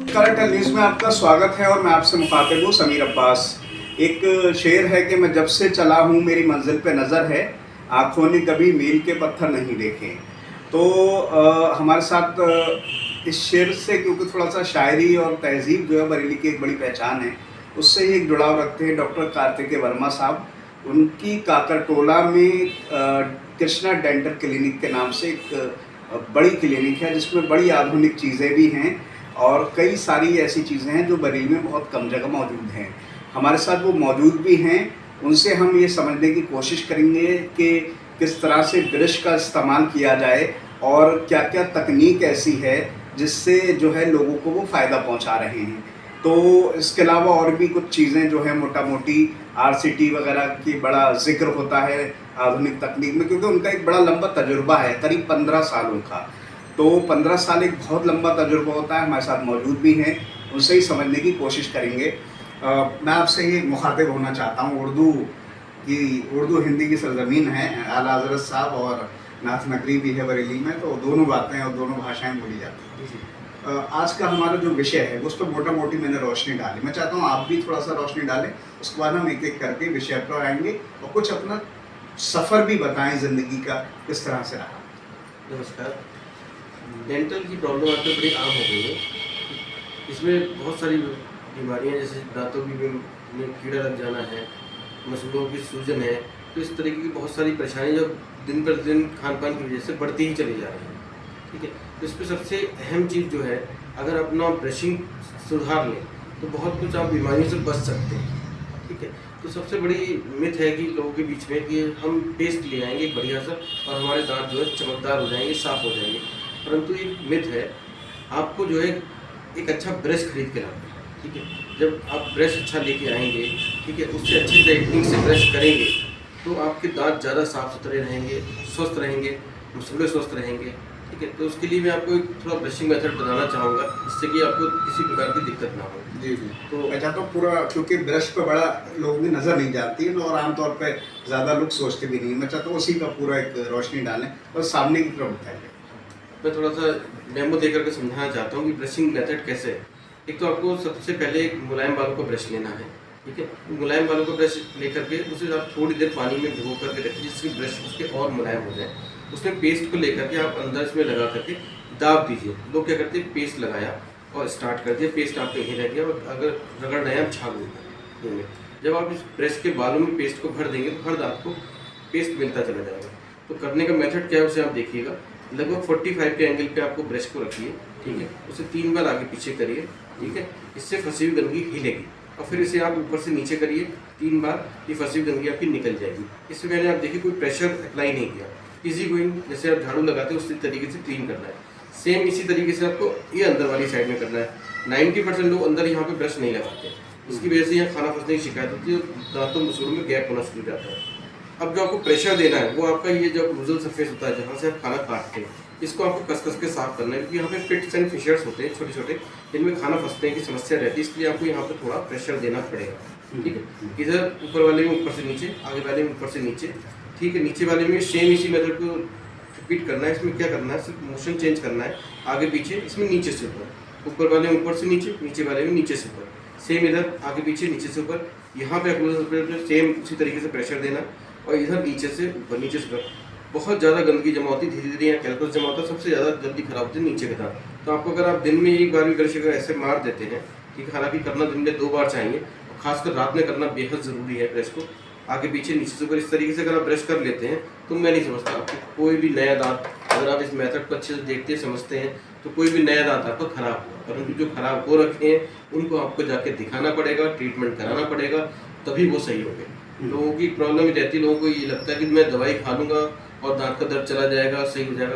कलरटेल news में आपका स्वागत है और मैं आपसे मुखातिब हूँ समीर अब्बास। एक शेर है कि मैं जब से चला हूँ मेरी मंजिल पे नज़र है, आँखों ने कभी मील के पत्थर नहीं देखे। तो हमारे साथ इस शेर से क्योंकि थोड़ा सा शायरी और तहज़ीब जो है बरेली की एक बड़ी पहचान है, उससे ही एक जुड़ाव रखते हैं डॉक्टर कार्तिकेय वर्मा साहब। उनकी काकरटोला में कृष्णा डेंटल क्लिनिक के नाम से एक बड़ी क्लिनिक है जिसमें बड़ी आधुनिक चीज़ें भी हैं और कई सारी ऐसी चीज़ें हैं जो बरेली में बहुत कम जगह मौजूद हैं। हमारे साथ वो मौजूद भी हैं, उनसे हम ये समझने की कोशिश करेंगे कि किस तरह से ब्रश का इस्तेमाल किया जाए और क्या-क्या तकनीक ऐसी है जिससे जो है लोगों को वो फ़ायदा पहुंचा रहे हैं। तो इसके अलावा और भी कुछ चीज़ें जो हैं मोटा-मोटी आरसीटी वगैरह की बड़ा ज़िक्र होता है आधुनिक तकनीक में, क्योंकि उनका एक बड़ा लंबा तजुर्बा है, करीब 15 सालों का। तो 15 साल एक बहुत लंबा तजुर्बा होता है, हमारे साथ मौजूद भी हैं, उनसे ही समझने की कोशिश करेंगे। मैं आपसे ये मुखातिब होना चाहता हूँ, उर्दू हिंदी की सरज़मीन है, आला हज़रत साहब और नाथ नगरी भी है बरेली में, तो दोनों बातें और दोनों भाषाएँ बोली जाती हैं। आज का हमारा जो विषय है उस पर मोटा-मोटी मैंने रोशनी डाली। मैं चाहता हूँ आप भी थोड़ा-सा रोशनी डालें, उसके बाद हम एक-एक करके विषय पर आएँगे और कुछ अपना सफ़र भी बताएँ ज़िंदगी का किस तरह से रहा। नमस्कार। डेंटल की प्रॉब्लम आजकल बड़ी आम हो गई है। इसमें बहुत सारी बीमारियां जैसे दांतों में कीड़ा लग जाना है, मसूड़ों की सूजन है, तो इस तरीके की बहुत सारी परेशानियां जो दिन पर दिन खान-पान की वजह से बढ़ती ही चली जा रही हैं। ठीक है, तो इस पर सबसे अहम चीज़ जो है, अगर अपना ब्रशिंग सुधार लें तो बहुत कुछ आप बीमारियों से बच सकते हैं। ठीक है, तो सबसे बड़ी मिथ है कि लोगों के बीच में कि हम पेस्ट ले आएंगे बढ़िया सा और हमारे दांत जो है चमकदार हो जाएंगे, साफ हो जाएंगे, परंतु ये मिथ है। आपको जो है एक अच्छा ब्रश खरीद के लाना है। ठीक है, जब आप ब्रश अच्छा लेके आएंगे, ठीक है, उससे अच्छी टेक्निक से ब्रश करेंगे तो आपके दांत ज़्यादा साफ सुथरे रहेंगे, स्वस्थ रहेंगे, मसूड़े स्वस्थ रहेंगे। ठीक है, तो उसके लिए मैं आपको एक थोड़ा ब्रशिंग मेथड बताना चाहूँगा जिससे कि आपको किसी प्रकार की दिक्कत ना हो। जी, जी। तो मैं चाहता हूँ पूरा, क्योंकि ब्रश पे बड़ा लोगों की नज़र नहीं जाती है और आमतौर पे ज़्यादा लोग सोचते भी नहीं हैं। मैं चाहता हूँ उसी का पूरा एक रोशनी डालें और सामने की तरफ बताइए। मैं थोड़ा सा डेमो दे करके समझाना चाहता हूँ कि ब्रशिंग मेथड कैसे है। एक तो आपको सबसे पहले एक मुलायम बालों का ब्रश लेना है। ठीक है, मुलायम बालों का ब्रश लेकर के उसे आप थोड़ी देर पानी में भिगो करके रखिए जिससे ब्रश उसके और मुलायम हो जाए। उसमें पेस्ट को लेकर के आप अंदर इसमें लगा करके दाब दीजिए। लोग क्या करते हैं, पेस्ट लगाया और स्टार्ट कर दिया, पेस्ट आपके यहीं रह गया और अगर रगड़ रहे हैं आप झाग देंगे। जब आप इस ब्रश के बालों में पेस्ट को भर देंगे तो हर दांत को पेस्ट मिलता चला जाएगा। तो करने का मेथड क्या है उसे आप देखिएगा। लगभग 45 के एंगल पे आपको ब्रश को रखिए। ठीक है, उसे 3 बार आगे पीछे करिए। ठीक है, इससे फंसी हुई गंदगी हिलेगी और फिर इसे आप ऊपर से नीचे करिए 3 बार, ये फंसी हुई गंदगी आपकी निकल जाएगी। इससे मैंने आप देखिए कोई प्रेशर अप्लाई नहीं किया, इजी गोइंग, जैसे आप झाड़ू लगाते हैं उसी तरीके से क्लीन करना है। सेम इसी तरीके से आपको ये अंदर वाली साइड में करना है। 90% लोग अंदर यहाँ पे ब्रश नहीं लगाते, इसकी वजह से यहाँ खाना फंसने की शिकायत होती है और दांतों मसूड़ों में गैप होना शुरू हो जाता है। अब जो आपको प्रेशर देना है वो आपका ये जो लूजल सरफेस होता है जहाँ से आप खाना काटते हैं, इसको आपको कस कस के साफ करना है, क्योंकि यहाँ पे फिट्स एंड फिशर्स होते हैं छोटे छोटे, जिनमें खाना फंसने की समस्या रहती है, इसलिए आपको यहाँ पे थोड़ा प्रेशर देना पड़ेगा। ठीक है, इधर ऊपर वाले में ऊपर से नीचे, आगे वाले में ऊपर से नीचे। ठीक है, नीचे वाले में सेम इसी मेथड को रिपीट करना है। इसमें क्या करना है, सिर्फ मोशन चेंज करना है, आगे पीछे, इसमें नीचे से ऊपर, ऊपर वाले में ऊपर से नीचे, नीचे वाले में नीचे से ऊपर, सेम इधर आगे पीछे नीचे से ऊपर। यहाँ पे आपको सेम उसी तरीके से प्रेशर देना और इधर नीचे से ऊपर, नीचे से ऊपर। बहुत ज़्यादा गंदगी जमा होती है, धीरे धीरे यहाँ कैल्पस जमा होता है, सबसे ज़्यादा जल्दी खराब होती है नीचे के दांत। तो आपको अगर आप दिन में एक बार भी ब्रश अगर ऐसे मार देते हैं, ठीक है, हालांकि करना दिन में 2 बार चाहिए, और खासकर रात में करना बेहद ज़रूरी है। ब्रश को आगे पीछे नीचे से ऊपर इस तरीके से अगर आप ब्रश कर लेते हैं तो मैं नहीं समझता आपको कोई भी नया दांत, अगर आप इस मेथड को अच्छे से देखते हैं समझते हैं तो कोई भी नया दांत आपका खराब होगा। परंतु जो खराब हो रखे हैं उनको आपको जाके दिखाना पड़ेगा, ट्रीटमेंट कराना पड़ेगा, तभी वो सही होंगे। लोगों की प्रॉब्लम ही रहती है, लोगों को ये लगता है कि मैं दवाई खा लूँगा और दांत का दर्द चला जाएगा, सही हो जाएगा।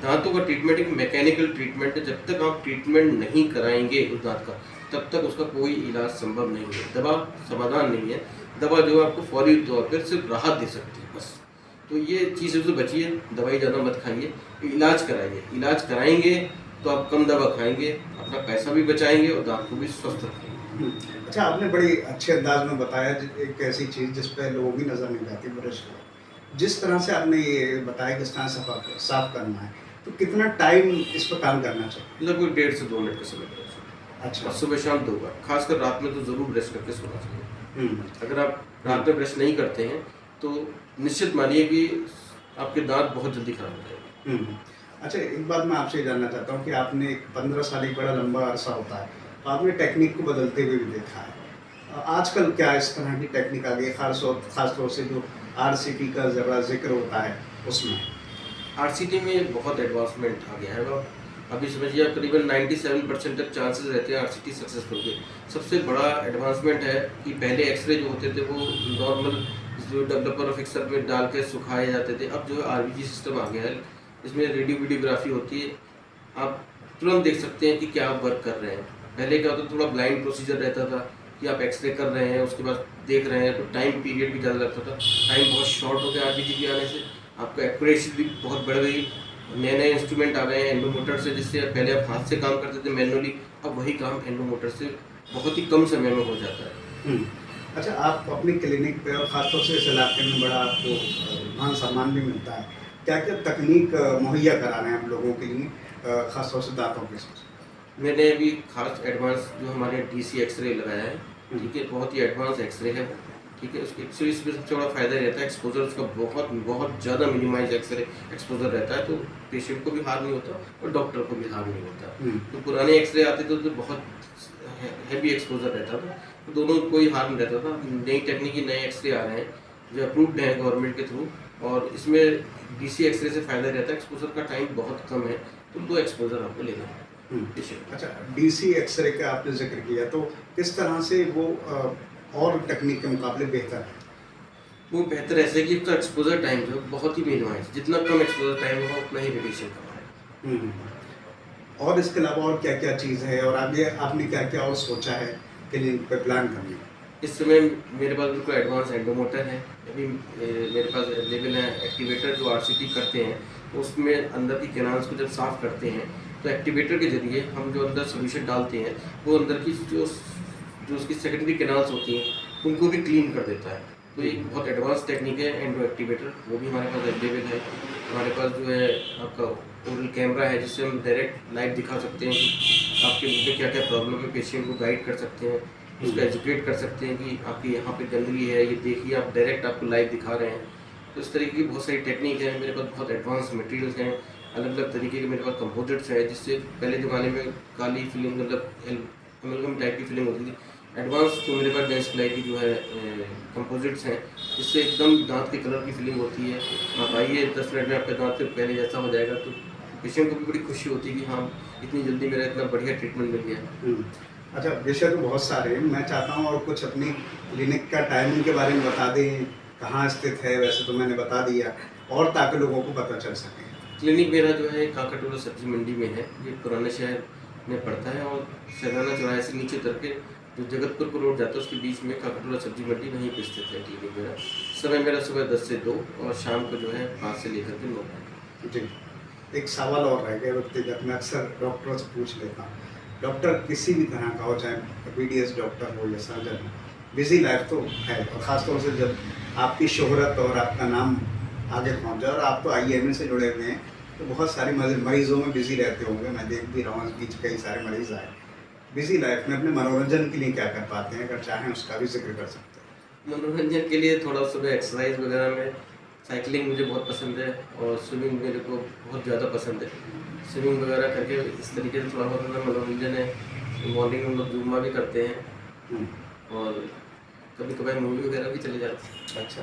दांतों का ट्रीटमेंट एक मैकेनिकल ट्रीटमेंट है, जब तक आप ट्रीटमेंट नहीं कराएंगे उस दांत का तब तक उसका कोई इलाज संभव नहीं है। दवा समाधान नहीं है, दवा जो है आपको फौरी तौर पर सिर्फ राहत दे सकती है बस। तो ये चीज़ों से बचिए, दवाई ज़्यादा मत खाइए, इलाज कराइए। इलाज कराएंगे तो आप कम दवा खाएंगे, अपना पैसा भी बचाएंगे और दांत को भी स्वस्थ रखेंगे। अच्छा, आपने बड़ी अच्छे अंदाज में बताया एक ऐसी चीज़ जिस पे लोगों की नज़र नहीं जाती, ब्रश को जिस तरह से आपने ये बताया किस तरह साफ करना है, तो कितना टाइम इस पर काम करना चाहिए? लगभग 1.5 से 2 मिनट का समय लगेगा। अच्छा। और सुबह शाम 2 बार, खासकर रात में तो ज़रूर ब्रश करके सोना चाहिए। हम्म। अगर आप रात में ब्रश नहीं करते हैं तो निश्चित मानिए कि आपके दांत बहुत जल्दी खराब हो जाएंगे। हम्म। अच्छा, एक बात मैं आपसे जानना चाहता हूँ कि आपने 15 साल एक बड़ा लंबा अरसा होता है, तो आपने टेक्निक को बदलते हुए भी देखा है। आजकल क्या इस तरह की टेक्निक आ गई है, खास तौर से जो RCT का ज़रा जिक्र होता है उसमें? आरसीटी में बहुत एडवांसमेंट आ गया है। अब अभी समझिए आप करीबन 97% तक चांसेस रहते हैं आरसीटी सक्सेसफुल के। सबसे बड़ा एडवांसमेंट है कि पहले एक्सरे जो होते थे वो नॉर्मल जो डेवलपर और फिक्सर में डाल के सुखाए जाते थे। अब जो है आरबीजी सिस्टम आ गया है, इसमें रेडियो वीडियोग्राफी होती है। आप तुरंत देख सकते हैं कि क्या आप वर्क कर रहे हैं। पहले क्या होता था, थोड़ा ब्लाइंड प्रोसीजर रहता था कि आप एक्सरे कर रहे हैं उसके बाद देख रहे हैं, तो टाइम पीरियड भी ज़्यादा लगता था। टाइम बहुत शॉर्ट हो गया आरबीजी के आने से, आपका एक्यूरेसी भी बहुत बढ़ गई। नए नए इंस्ट्रूमेंट आ गए हैं एंडोमोटर से, जिससे पहले आप हाथ से काम करते थे मैनुअली, अब वही काम एंडोमोटर से बहुत ही कम समय में हो जाता है। हम्म। अच्छा, आप अपनी क्लिनिक पे और ख़ासतौर से इस इलाके में बड़ा आपको मान सम्मान भी मिलता है, क्या क्या तकनीक मुहैया करा रहे हैं आप लोगों के लिए, ख़ासतौर से दांतों के साथ? मैंने अभी खास एडवांस जो हमारे डीसी एक्सरे लगाया है, ठीक है, बहुत ही एडवांस एक्सरे है, ठीक है। उसके एक्सरे में सबसे बड़ा फायदा रहता है एक्सपोजर उसका बहुत बहुत ज़्यादा मिनिमाइज एक्सरे एक्सपोजर रहता है, तो पेशेंट को भी हार्म नहीं होता और डॉक्टर को भी हार्म नहीं होता। तो पुराने एक्सरे आते थे तो बहुत हैवी एक्सपोजर रहता था, तो दोनों को ही हार्म रहता था। नई टेक्निकी नए एक्सरे आ रहे हैं जो अप्रूव्ड हैं गवर्नमेंट के थ्रू, और इसमें डीसी एक्सरे से फ़ायदा रहता है, एक्सपोजर का टाइम बहुत कम है, तो 2 एक्सपोजर आपको लेना है पेशेंट। अच्छा, DC एक्सरे का आपने जिक्र किया, तो किस तरह से वो और टेक्निक के मुकाबले बेहतर है? वो बेहतर ऐसे कि इसका एक्सपोजर टाइम जो है बहुत ही मिनिमाइज, जितना कम एक्सपोजर टाइम होगा उतना ही रेडिएशन कम आएगा। और इसके अलावा और क्या क्या चीज़ है, और आगे आपने क्या क्या और सोचा है क्लिनिक पे प्लान करने का? इस समय मेरे पास बिल्कुल एडवांस एंडोमोटर है, अभी मेरे पास अवेलेबल है एक्टिवेटर जो आरसीटी करते हैं, तो उसमें अंदर की कैनाल्स को जब साफ़ करते हैं तो एक्टिवेटर के जरिए हम जो अंदर सोल्यूशन डालते हैं वो अंदर की जो उसकी सेकेंडरी कैनाल्स होती हैं उनको भी क्लीन कर देता है। तो ये बहुत एडवांस टेक्निक है एंडो एक्टिवेटर, वो भी हमारे पास अवेलेबल है। हमारे पास जो है आपका ओरल कैमरा है जिससे हम डायरेक्ट लाइव दिखा सकते हैं कि आपके मुंह में क्या क्या प्रॉब्लम है, पेशेंट को गाइड कर सकते हैं, उसको एजुकेट कर सकते हैं कि आपकी यहाँ पे गंदगी है, ये देखिए, आप डायरेक्ट आपको लाइव दिखा रहे हैं। तो इस तरीके की बहुत सारी टेक्निक है। मेरे पास बहुत एडवांस मटेरियल्स हैं, अलग अलग तरीके के मेरे पास कंपोजिट्स है, जिससे पहले ज़माने में काली फिल्म मतलब एमलगम टाइप की फिल्म होती थी। एडवांस जो मेरे पास डेंस प्लाई की जो है कंपोजिट्स हैं, जिससे एकदम दांत के कलर की फिल्म होती है। आप आइए 10 मिनट में आपके दांत से पहले जैसा हो जाएगा, तो पेशेंट को भी बड़ी खुशी होती है कि हाँ इतनी जल्दी मेरा इतना बढ़िया ट्रीटमेंट मिल गया। अच्छा, विषय तो बहुत सारे हैं, मैं चाहता हूँ और कुछ अपनी क्लिनिक का टाइमिंग के बारे में बता दें, कहाँ स्थित है, वैसे तो मैंने बता दिया, और ताकि लोगों को पता चल सके। क्लिनिक मेरा जो है काकाटोला सब्जी मंडी में है, ये पुराने शहर में पड़ता है, और शहराना चौराहे से नीचे उतर के जो जगतपुर को रोड जाता है उसके बीच में काकाटोला सब्जी मंडी, वहीं पे स्थित है क्लिनिक मेरा। समय मेरा सुबह 10 से 2 और शाम को जो है 5 से लेकर के 9 जी, एक सवाल और रह गया व्यक्तिगत, मैं अक्सर डॉक्टरों से पूछ लेता हूँ। डॉक्टर किसी भी तरह का हो, चाहे BDS डॉक्टर हो या सर्जन हो, बिजी लाइफ तो है, और ख़ासतौर से जब आपकी शोहरत और आपका नाम आगे पहुँच जाए, और आप तो IMA से जुड़े हुए हैं, तो बहुत सारी मरीज़ों में बिज़ी रहते होंगे। मैं देख भी रहा हूँ, इस बीच कई सारे मरीज़ आए। बिज़ी लाइफ में अपने मनोरंजन के लिए क्या कर पाते हैं, अगर चाहें उसका भी जिक्र कर सकते हैं? मनोरंजन के लिए थोड़ा सुबह एक्सरसाइज वगैरह में साइकिलिंग मुझे बहुत पसंद है, और स्विमिंग मेरे को बहुत ज़्यादा पसंद है। स्विमिंग वगैरह करके इस तरीके से थोड़ा बहुत अपना मनोरंजन है। मॉर्निंग में हम लोग जुम्मा भी करते हैं, और कभी कभार मूवी वगैरह भी चले जाते हैं। अच्छा,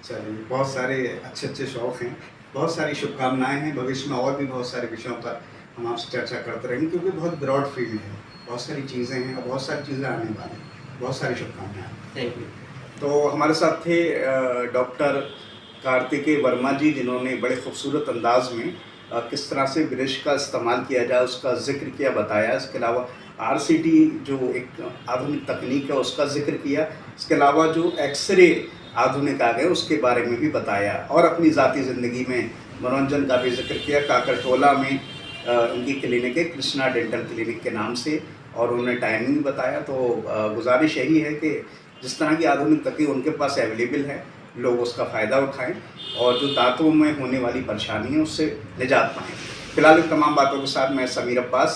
चलिए, बहुत सारे अच्छे अच्छे शौक़ हैं, बहुत सारी शुभकामनाएं हैं। भविष्य में और भी बहुत सारे विषयों पर हम आपसे चर्चा करते रहेंगे, क्योंकि बहुत ब्रॉड फील्ड है, बहुत सारी चीज़ें हैं और बहुत सारी चीज़ें आने वाली हैं। बहुत सारी शुभकामनाएं। Thank you. तो हमारे साथ थे डॉक्टर कार्तिकेय वर्मा जी, जिन्होंने बड़े खूबसूरत अंदाज में किस तरह से ब्रश का इस्तेमाल किया जाए उसका जिक्र किया, बताया। इसके अलावा RCT जो एक आधुनिक तकनीक है उसका जिक्र किया। इसके अलावा जो एक्सरे आधुनिक आ गए उसके बारे में भी बताया, और अपनी ज़ाती ज़िंदगी में मनोरंजन का भी जिक्र किया। काकरटोला में उनकी क्लिनिक है, कृष्णा डेंटल क्लिनिक के नाम से, और उन्होंने टाइमिंग बताया। तो गुजारिश यही है कि जिस तरह की आधुनिक तकनीक उनके पास अवेलेबल है, लोग उसका फ़ायदा उठाएं और जो दांतों में होने वाली परेशानी है उससे निजात पाएँ। फिलहाल इन तमाम बातों के साथ मैं समीर अब्बास